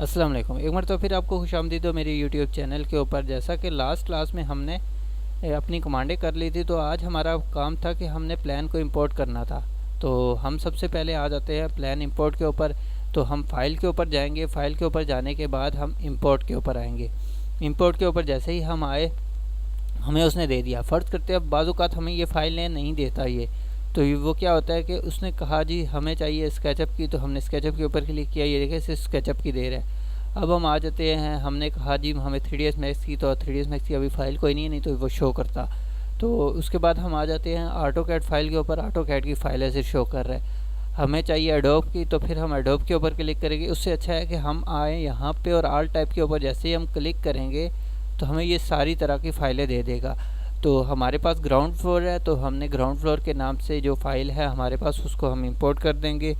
अस्सलाम वालेकुम। एक बार तो फिर आपको खुशामदीद हो मेरे यूट्यूब चैनल के ऊपर। जैसा कि लास्ट क्लास में हमने अपनी कमांडें कर ली थी, तो आज हमारा काम था कि हमने प्लान को इंपोर्ट करना था। तो हम सबसे पहले आ जाते हैं प्लान इंपोर्ट के ऊपर। तो हम फाइल के ऊपर जाएंगे, फाइल के ऊपर जाने के बाद हम इंपोर्ट के ऊपर आएंगे। इंपोर्ट के ऊपर जैसे ही हम आए, हमें उसने दे दिया। फ़र्ज़ करते हैं अब बाज़ हमें ये फ़ाइलें नहीं देता ये, तो वो क्या होता है कि उसने कहा जी हमें चाहिए स्केचअप की, तो हमने स्केचअप के ऊपर क्लिक किया, ये देखें सिर्फ स्केचअप की दे रहा है। अब हम आ जाते हैं, हमने कहा जी हमें 3ds मैक्स की, तो 3ds मैक्स की अभी फ़ाइल कोई नहीं तो वो शो करता। तो उसके बाद हम आ जाते हैं ऑटोकैड फ़ाइल के ऊपर। ऑटोकैड की फ़ाइल ऐसे शो कर रहा है। हमें चाहिए एडोब की, तो फिर हम एडोब के ऊपर क्लिक करेंगे। उससे अच्छा है कि हम आए यहाँ पे और आल टाइप के ऊपर जैसे ही हम क्लिक करेंगे तो हमें ये सारी तरह की फ़ाइलें दे देगा। तो हमारे पास ग्राउंड फ्लोर है, तो हमने ग्राउंड फ्लोर के नाम से जो फ़ाइल है हमारे पास, उसको हम इंपोर्ट कर देंगे।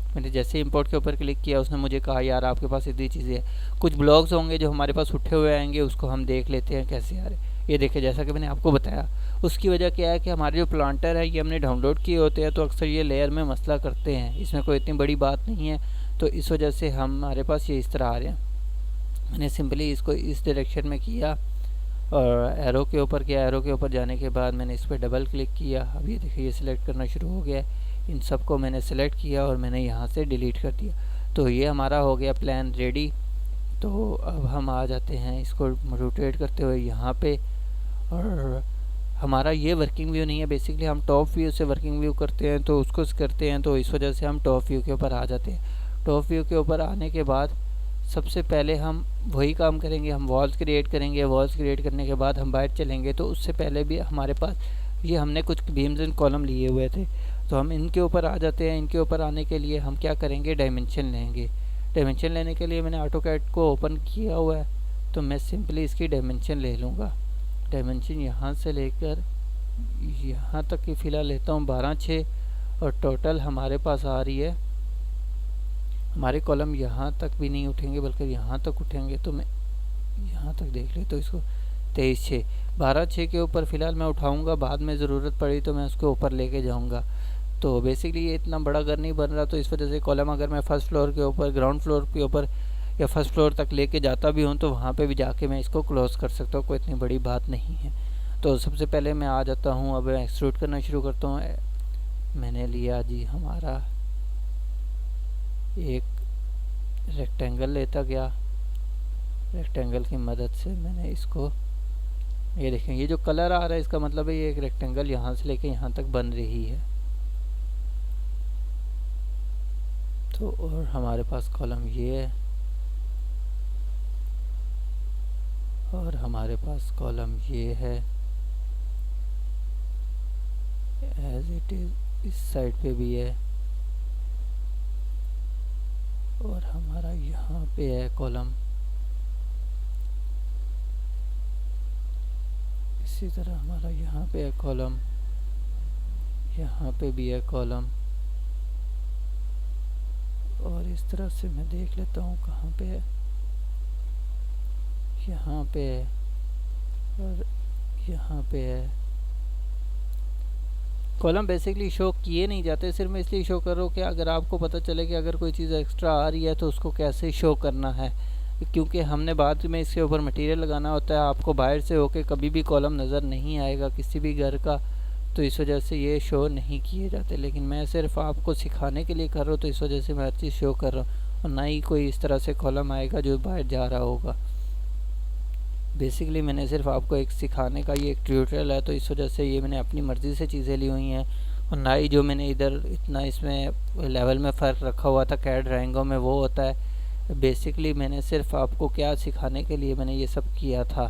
मैंने जैसे इंपोर्ट के ऊपर क्लिक किया, उसने मुझे कहा यार आपके पास इतनी चीज़ें हैं। कुछ ब्लॉग्स होंगे जो हमारे पास उठे हुए आएंगे, उसको हम देख लेते हैं कैसे आ रहे। ये देखिए, जैसा कि मैंने आपको बताया, उसकी वजह क्या है कि हमारे जो प्लांटर है ये हमने डाउनलोड किए होते हैं, तो अक्सर ये लेयर में मसला करते हैं। इसमें कोई इतनी बड़ी बात नहीं है, तो इस वजह से हमारे पास ये इस तरह आ रहे हैं। मैंने सिंपली इसको इस डायरेक्शन में किया और एरो के ऊपर किया। एरो के ऊपर जाने के बाद मैंने इस पर डबल क्लिक किया। अब ये देखिए ये सिलेक्ट करना शुरू हो गया है। इन सब को मैंने सेलेक्ट किया और मैंने यहाँ से डिलीट कर दिया। तो ये हमारा हो गया प्लान रेडी। तो अब हम आ जाते हैं इसको रोटेट करते हुए यहाँ पे, और हमारा ये वर्किंग व्यू नहीं है। बेसिकली हम टॉप व्यू से वर्किंग व्यू करते हैं, तो उसको करते हैं, तो इस वजह से हम टॉप व्यू के ऊपर आ जाते हैं। टॉप व्यू के ऊपर आने के बाद सबसे पहले हम वही काम करेंगे, हम वॉल्स क्रिएट करेंगे। वॉल्स क्रिएट करने के बाद हम बाहर चलेंगे, तो उससे पहले भी हमारे पास ये हमने कुछ बीम्स एंड कॉलम लिए हुए थे, तो हम इनके ऊपर आ जाते हैं। इनके ऊपर आने के लिए हम क्या करेंगे, डायमेंशन लेंगे। डायमेंशन लेने के लिए मैंने ऑटोकैड को ओपन किया हुआ है, तो मैं सिंपली इसकी डायमेंशन ले लूँगा। डायमेंशन यहाँ से लेकर यहाँ तक की फ़िलहाल लेता हूँ 12/6, और टोटल हमारे पास आ रही है, हमारे कॉलम यहाँ तक भी नहीं उठेंगे बल्कि यहाँ तक उठेंगे। तो मैं यहाँ तक देख ले, तो इसको 23/6 12/6 के ऊपर फ़िलहाल मैं उठाऊँगा। बाद में ज़रूरत पड़ी तो मैं उसको ऊपर लेके जाऊँगा। तो बेसिकली ये इतना बड़ा घर नहीं बन रहा, तो इस वजह से कॉलम अगर मैं फर्स्ट फ्लोर के ऊपर, ग्राउंड फ्लोर के ऊपर या फर्स्ट फ्लोर तक लेके जाता भी हूँ, तो वहाँ पे भी जाके मैं इसको क्लोज़ कर सकता हूँ। कोई इतनी बड़ी बात नहीं है। तो सबसे पहले मैं आ जाता हूँ, अब एक्सट्रूड करना शुरू करता हूँ। मैंने लिया जी हमारा एक रेक्टेंगल लेता गया। रेक्टेंगल की मदद से मैंने इसको, ये देखें ये जो कलर आ रहा है इसका मतलब है ये एक रेक्टेंगल यहाँ से लेके यहाँ तक बन रही है। तो और हमारे पास कॉलम ये है, और हमारे पास कॉलम ये है एज इट इज़। इस साइड पे भी है, और हमारा यहाँ पे है कॉलम। इसी तरह हमारा यहाँ पे है कॉलम, यहाँ पे भी है कॉलम, और इस तरह से मैं देख लेता हूँ कहाँ पे है। यहाँ पे है और यहाँ पे है। कॉलम बेसिकली शो किए नहीं जाते, सिर्फ मैं इसलिए शो कर रहा हूँ कि अगर आपको पता चले कि अगर कोई चीज़ एक्स्ट्रा आ रही है तो उसको कैसे शो करना है, क्योंकि हमने बाद में इसके ऊपर मटेरियल लगाना होता है। आपको बाहर से होके कभी भी कॉलम नज़र नहीं आएगा किसी भी घर का, तो इस वजह से ये शो नहीं किए जाते। लेकिन मैं सिर्फ आपको सिखाने के लिए कर रहा हूँ, तो इस वजह से मैं हर चीज़ शो कर रहा हूँ, और ना ही कोई इस तरह से कॉलम आएगा जो बाहर जा रहा होगा। बेसिकली मैंने सिर्फ आपको एक सिखाने का ये एक ट्यूटोरियल है, तो इस वजह से ये मैंने अपनी मर्ज़ी से चीज़ें ली हुई हैं, और ना ही जो मैंने इधर इतना इसमें लेवल में फ़र्क रखा हुआ था कैड ड्राइंगों में वो होता है। बेसिकली मैंने सिर्फ आपको क्या सिखाने के लिए मैंने ये सब किया था।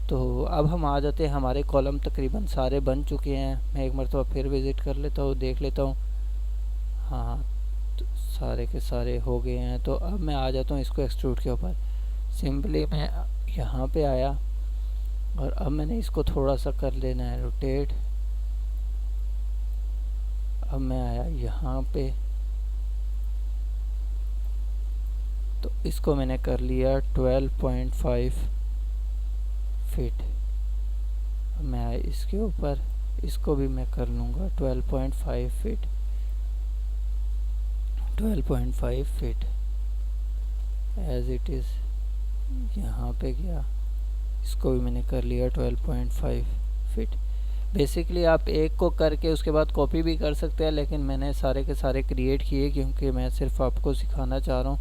तो अब हम आ जाते हैं, हमारे कॉलम तकरीबन सारे बन चुके हैं। मैं एक मरतबा फिर विज़िट कर लेता हूँ, देख लेता हूँ। हाँ, तो सारे के सारे हो गए हैं। तो अब मैं आ जाता हूँ इसको एक्सट्रूड के ऊपर। सिंपली मैं यहाँ पे आया, और अब मैंने इसको थोड़ा सा कर लेना है रोटेट। अब मैं आया यहाँ पे, तो इसको मैंने कर लिया 12.5 फीट। अब मैं आया इसके ऊपर, इसको भी मैं कर लूँगा 12.5 feet. 12.5 feet as it is यहाँ पे गया, इसको भी मैंने कर लिया 12.5 फीट। बेसिकली आप एक को करके उसके बाद कॉपी भी कर सकते हैं, लेकिन मैंने सारे के सारे क्रिएट किए क्योंकि मैं सिर्फ आपको सिखाना चाह रहा हूँ।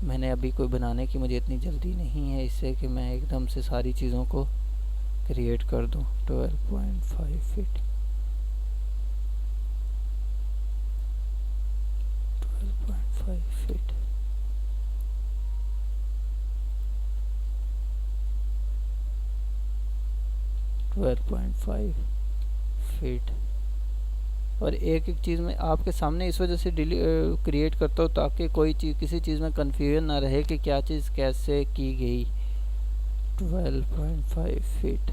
मैंने अभी कोई बनाने की मुझे इतनी जल्दी नहीं है इससे कि मैं एकदम से सारी चीज़ों को क्रिएट कर दूँ। 12.5 फीट, 12.5 फीट, फीट। और एक एक चीज़ में आपके सामने इस वजह से क्रिएट करता हूँ ताकि कोई चीज़ किसी चीज़ में कन्फ्यूजन ना रहे कि क्या चीज़ कैसे की गई। 12.5 feet,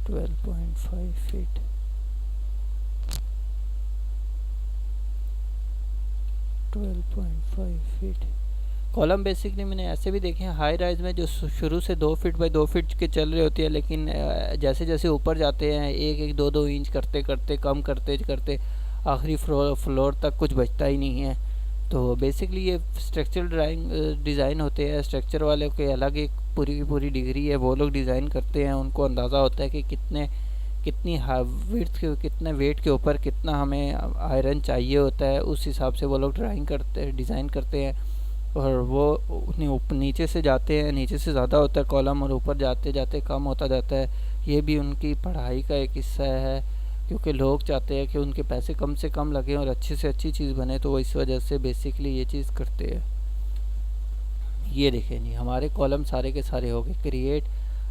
12.5 feet, 12.5 feet. Column basically मैंने ऐसे भी देखे हैं हाई राइज में जो शुरू से 2 फीट बाई 2 फीट के चल रहे होती है, लेकिन जैसे जैसे ऊपर जाते हैं 1-1, 2-2 इंच करते करते कम करते करते आखिरी फ्लोर तक कुछ बचता ही नहीं है। तो बेसिकली ये स्ट्रक्चरल डिज़ाइन होते हैं, स्ट्रक्चर वाले के अलग एक पूरी की पूरी डिग्री है, वो लोग डिज़ाइन करते हैं, उनको अंदाज़ा होता है कि कितनी विड्थ के कितने वेट के ऊपर कितना हमें आयरन चाहिए होता है, उस हिसाब से वो लोग डिज़ाइन करते हैं। और वो नीचे से जाते हैं, नीचे से ज़्यादा होता है कॉलम और ऊपर जाते जाते कम होता जाता है। ये भी उनकी पढ़ाई का एक हिस्सा है, क्योंकि लोग चाहते हैं कि उनके पैसे कम से कम लगें और अच्छी से अच्छी चीज़ बने, तो वो इस वजह से बेसिकली ये चीज़ करते हैं। ये देखें जी, हमारे कॉलम सारे के सारे हो गए क्रिएट।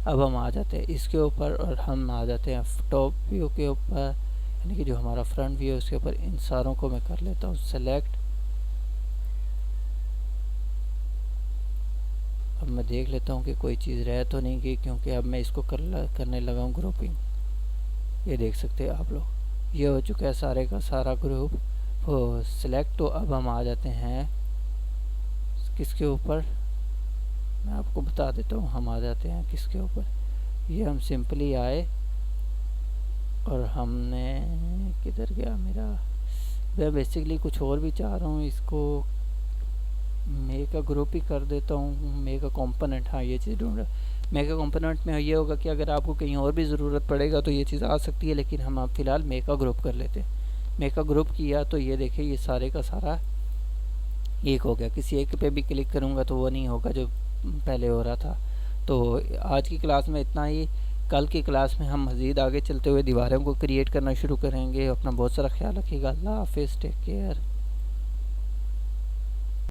अब हम आ जाते हैं इसके ऊपर और हम आ जाते हैं टॉप व्यू के ऊपर, यानी कि जो हमारा फ्रंट व्यू है उसके ऊपर। इन सारों को मैं कर लेता हूँ सेलेक्ट। अब मैं देख लेता हूँ कि कोई चीज़ रह तो नहीं गई, क्योंकि अब मैं इसको करने लगा हूँ ग्रुपिंग। ये देख सकते हैं आप लोग, ये हो चुका है सारे का सारा ग्रुप वो सिलेक्ट। तो अब हम आ जाते हैं किसके ऊपर, मैं आपको बता देता हूँ। हम आ जाते हैं किसके ऊपर, ये हम सिंपली आए और हमने किधर गया मेरा, मैं बेसिकली कुछ और भी चाह रहा हूँ। इसको मेगा ग्रुप ही कर देता हूँ, मेगा कंपोनेंट। हाँ, ये चीज़ ढूंढ रहा। मेगा कंपोनेंट में ये होगा कि अगर आपको कहीं और भी ज़रूरत पड़ेगा तो ये चीज़ आ सकती है, लेकिन हम आप फ़िलहाल मेगा ग्रुप कर लेते हैं। मेगा ग्रुप किया तो ये देखिए ये सारे का सारा एक हो गया। किसी एक पे भी क्लिक करूँगा तो वो नहीं होगा जो पहले हो रहा था। तो आज की क्लास में इतना ही। कल की क्लास में हम मज़ीद आगे चलते हुए दीवारों को क्रिएट करना शुरू करेंगे। अपना बहुत सारा ख्याल रखिएगा। अल्लाह हाफिज़, टेक केयर।